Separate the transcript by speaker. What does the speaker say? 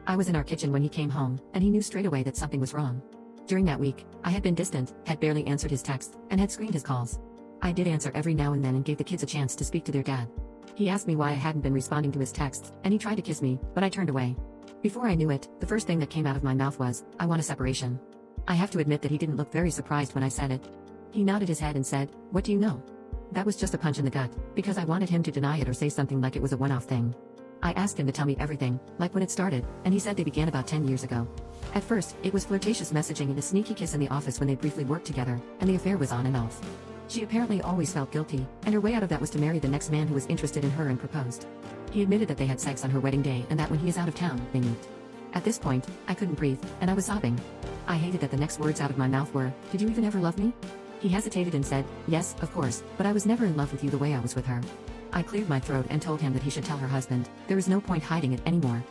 Speaker 1: I was in our kitchen when he came home, and he knew straight away that something was wrong. During that week, I had been distant, had barely answered his texts, and had screened his calls. I did answer every now and then and gave the kids a chance to speak to their dad. He asked me why I hadn't been responding to his texts, and he tried to kiss me, but I turned away. Before I knew it, the first thing that came out of my mouth was, "I want a separation." I have to admit that he didn't look very surprised when I said it. He nodded his head and said, "What do you know?" That was just a punch in the gut, because I wanted him to deny it or say something like it was a one-off thing. I asked him to tell me everything, like when it started, and he said they began about 10 years ago. At first, it was flirtatious messaging and a sneaky kiss in the office when they briefly worked together, and the affair was on and off. She apparently always felt guilty, and her way out of that was to marry the next man who was interested in her and proposed. He admitted that they had sex on her wedding day and that when he is out of town, they meet. At this point, I couldn't breathe, and I was sobbing. I hated that the next words out of my mouth were, "Did you even ever love me?" He hesitated and said, "Yes, of course, but I was never in love with you the way I was with her." I cleared my throat and told him that he should tell her husband. There is no point hiding it anymore.